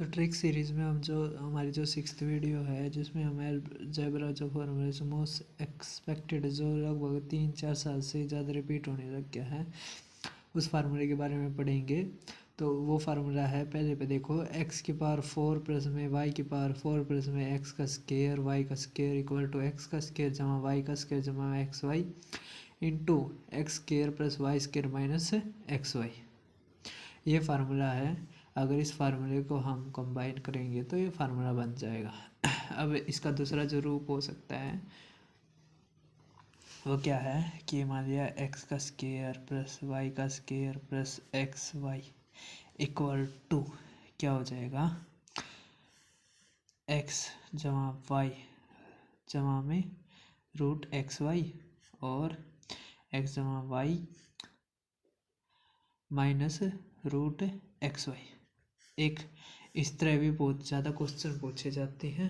तो trick series में हम जो हमारी जो 6th वीडियो है जिसमें हम अलजेब्रा जो फॉर्मूले मोस्ट एक्सपेक्टेड जो लगभग 3-4 साल से ज़्यादा रिपीट होने लग गया है उस फार्मूले के बारे में पढ़ेंगे। तो वो फार्मूला है, पहले पे देखो, एक्स की पावर 4 प्लस में वाई की पावर 4 प्लस में एक्स का स्केयर वाई का स्केयर इक्वल टू एक्स का स्केयर जमा वाई का स्केयर जमा X Y into X square plus Y square minus X Y. ये फार्मूला है। अगर इस फार्मूले को हम कंबाइन करेंगे तो ये फार्मूला बन जाएगा। अब इसका दूसरा जो रूप हो सकता है वो क्या है कि मान लिया एक्स का स्केयर प्लस वाई का square plus X Y equal to क्या हो जाएगा, एक्स जमा वाई जमा में रूट एक्स वाई और एक्स जमा Y minus root X Y. एक इस तरह भी बहुत ज़्यादा क्वेश्चन पूछे जाते हैं,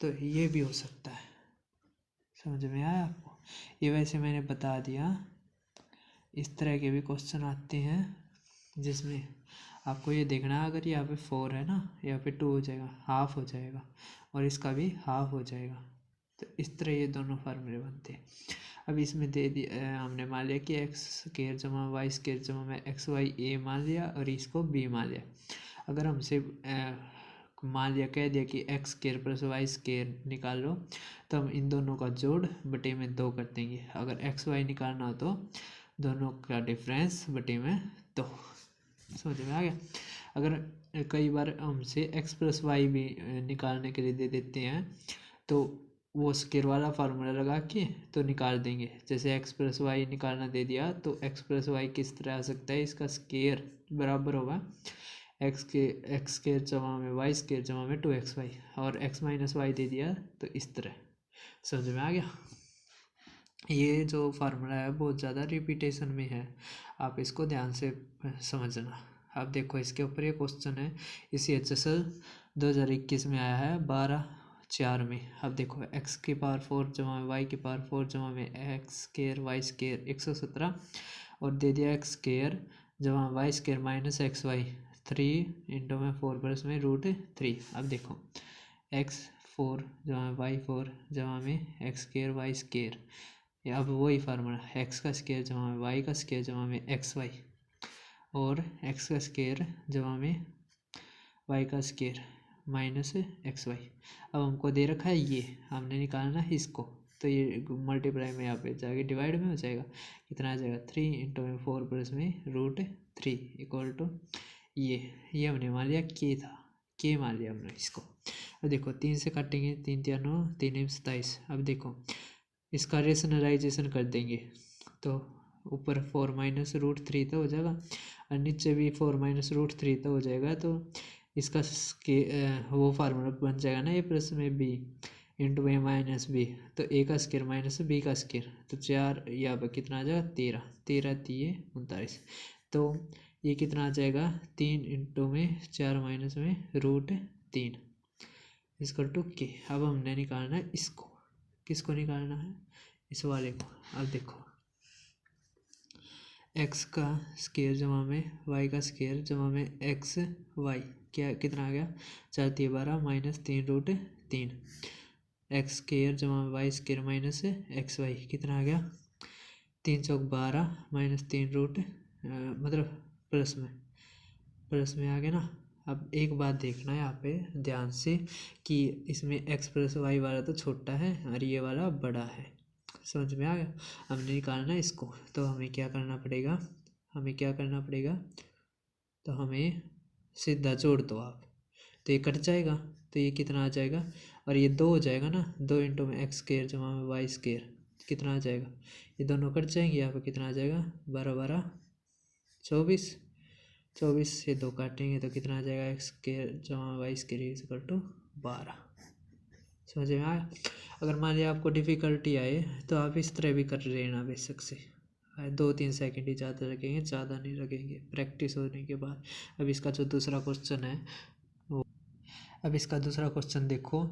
तो ये भी हो सकता है। समझ में आया आपको? ये वैसे मैंने बता दिया, इस तरह के भी क्वेश्चन आते हैं जिसमें आपको ये देखना है, अगर यहाँ पे 4 है ना, यहाँ पे 2 हो जाएगा, हाफ हो जाएगा, और इसका भी हाफ हो जाएगा। तो इस तरह ये दोनों फार्मूले बनते हैं। अब इसमें दे दिया हमने, मान लिया कि एक्स स्केयर जमा वाई स्केयर जमा में एक्स वाई ए मान लिया और इसको बी मान लिया। अगर हमसे मान लिया कह दिया कि X square plus Y square निकाल लो, तो हम इन दोनों का जोड़ बटे में 2 कर देंगे। अगर एक्स वाई निकालना हो तो दोनों का डिफरेंस बटे में 2। समझ में आ गया? अगर कई बार हमसे एक्स प्लस वाई भी निकालने के लिए दे देते हैं तो वो स्केयर वाला फार्मूला लगा के तो निकाल देंगे। जैसे एक्स प्लस वाई निकालना दे दिया तो एक्स प्लस वाई किस तरह आ सकता है, इसका स्केयर बराबर होगा एक्स स्केयर जमा में वाई स्केयर जमा में 2xy, और एक्स माइनस वाई दे दिया तो इस तरह। समझ में आ गया? ये जो फार्मूला है बहुत ज़्यादा रिपीटेशन में है, आप इसको ध्यान से समझना। अब देखो इसके ऊपर ये क्वेश्चन है, इसी HSL 2021 में आया है 12/4 में। अब देखो एक्स की पावर 4 जमा में वाई की पावर 4 जमा में एक्स स्केयर वाई स्केयर 117 और दे दिया एक्स स्केयर जमा Y square minus X Y 3 into में 4 प्लस में रूट 3। अब देखो एक्स 4 जमा वाई 4 जमा में एक्स स्केयर वाई स्केयर, अब वही फार्मूला एक्स का स्केयर जमा में वाई का स्केयर जमा में एक्स वाई और एक्स का स्केयर जमा में वाई का स्केयर माइनस एक्स वाई। अब हमको दे रखा है ये, हमने निकालना है इसको, तो ये मल्टीप्लाई में यहाँ पे जाके डिवाइड में हो जाएगा। कितना आ जाएगा 3 इंटू में 4 प्लस में रूट 3 इक्वल टू ये हमने मान लिया के था, के मान लिया हमने इसको। अब देखो 3 से काटेंगे, 3 3 9 3 27। अब देखो इसका रेशनलाइजेशन कर देंगे तो ऊपर 4 माइनस रूट 3 तो हो जाएगा और नीचे भी 4 माइनस रूट 3 तो हो जाएगा। तो इसका वो फार्मूला बन जाएगा ना, ए प्लस में बी इंटू ए माइनस बी, तो ए का स्केयर माइनस बी का स्केयर, तो 4 यहाँ पर कितना आ जाएगा 13 13 3 39। तो ये कितना आ जाएगा 3 इंटू में 4 माइनस में रूट 3 इसका टू के। अब हमने निकालना है इसको, किसको निकालना है, इस वाले को। अब देखो x का स्केयर जमा में y का स्केयर जमा में एक्स वाई क्या कितना आ गया 4 3 12 माइनस 3 रूट 3, एक्स स्केयर जमा में Y square minus X Y कितना आ गया 3 चौक 12 माइनस 3 रूट मतलब प्लस में आ गया ना। अब एक बात देखना है यहाँ पे ध्यान से कि इसमें x प्लस वाई वाला तो छोटा है और ये वाला बड़ा है। समझ में आ गया? हमने निकालना है इसको, तो हमें क्या करना पड़ेगा, तो हमें सीधा जोड़ दो आप, तो ये कट जाएगा, तो ये कितना आ जाएगा और ये 2 हो जाएगा ना, 2 इंटू में एक्स स्केयर जमा में वाई स्केयर कितना आ जाएगा, ये दोनों कट जाएंगे। यहाँ पे कितना आ जाएगा 12 12 24 से 2 काटेंगे तो कितना आ जाएगा एक्स स्केयर जमा वाई स्केयर इक्वल टू 12। समझ में आया? अगर मान लिया आपको डिफ़िकल्टी आए तो आप इस तरह भी कर लेना बेशक से, 2-3 सेकंड ही ज़्यादा लगेंगे, ज़्यादा नहीं लगेंगे प्रैक्टिस होने के बाद। अब इसका जो दूसरा क्वेश्चन है वो, अब इसका दूसरा क्वेश्चन देखो,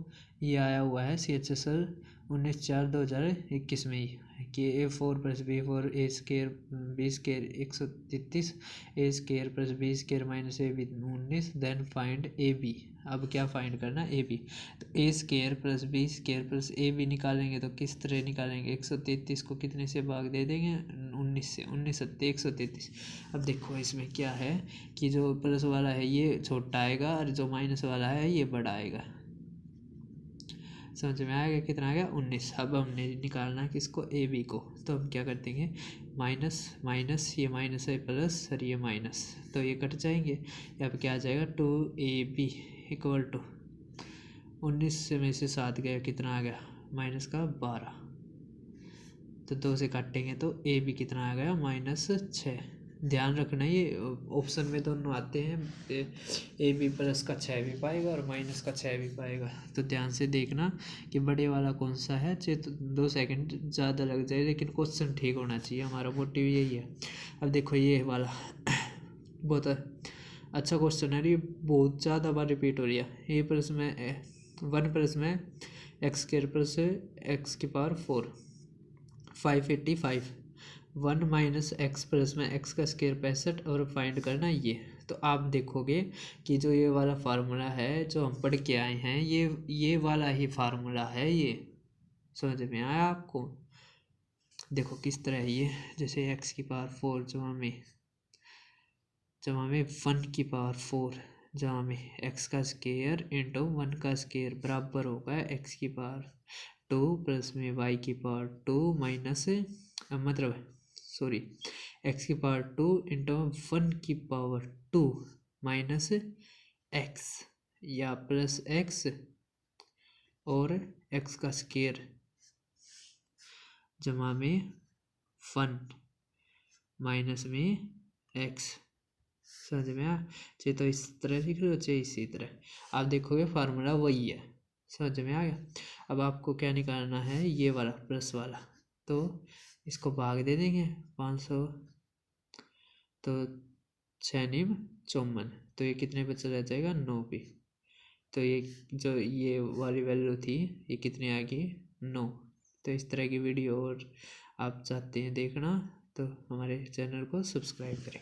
ये आया हुआ है CHSL 19/4/2021 में ही कि A4+B4 A² 133 A² + B² - AB 19 then find AB। अब क्या फाइंड करना AB, तो A² + B² + AB निकालेंगे तो किस तरह निकालेंगे, 133 को कितने से भाग दे देंगे, 19 से, 19 × 133। अब देखो इसमें क्या है कि जो प्लस वाला है ये छोटा आएगा और जो माइनस वाला है ये बड़ा आएगा। समझ में आएगा, कितना आ गया 19। अब हमने निकालना है किसको, ए बी को, तो हम क्या कर देंगे, माइनस माइनस, ये माइनस है प्लस और ये माइनस, तो ये कट जाएंगे। अब क्या आ जाएगा 2AB = 19 में से 7 गया, कितना आ गया माइनस का 12, तो 2 से काटेंगे तो ए बी कितना आ गया -6। ध्यान रखना ये ऑप्शन में दोनों आते हैं, ए बी प्लस का 6 भी पाएगा और माइनस का 6 भी पाएगा, तो ध्यान से देखना कि बड़े वाला कौन सा है। चाहे तो 2 सेकंड ज़्यादा लग जाए लेकिन क्वेश्चन ठीक होना चाहिए, हमारा मोटिव यही है। अब देखो ये वाला बहुत अच्छा क्वेश्चन है, ये बहुत ज़्यादा बार रिपीट हो रही है। ए प्लस में 1 प्लस में x² + x⁴ 585, 1 - x प्लस में x² 65 और फाइंड करना ये। तो आप देखोगे कि जो ये वाला फार्मूला है जो हम पढ़ के आए हैं ये वाला ही फार्मूला है, ये समझ में आया आपको। देखो किस तरह है ये, जैसे x⁴ जमा में 1⁴ जमा में x² × 1² बराबर होगा x⁴2 प्लस में y⁴2 माइनस मतलब सॉरी x⁴2 × 1⁴2 माइनस x या प्लस x और x² जमा में 1 माइनस में x। समझ में आया, चाहे तो इस तरह लिख लो चाहे इसी तरह, आप देखोगे फार्मूला वही है। समझ में आ गया। अब आपको क्या निकालना है, ये वाला प्लस वाला, तो इसको भाग दे देंगे 500, तो 6×9 = 54, तो ये कितने पे चला जाएगा 9 पे, तो ये जो ये वाली वैल्यू थी ये कितनी आ गई 9। तो इस तरह की वीडियो और आप चाहते हैं देखना तो हमारे चैनल को सब्सक्राइब करें।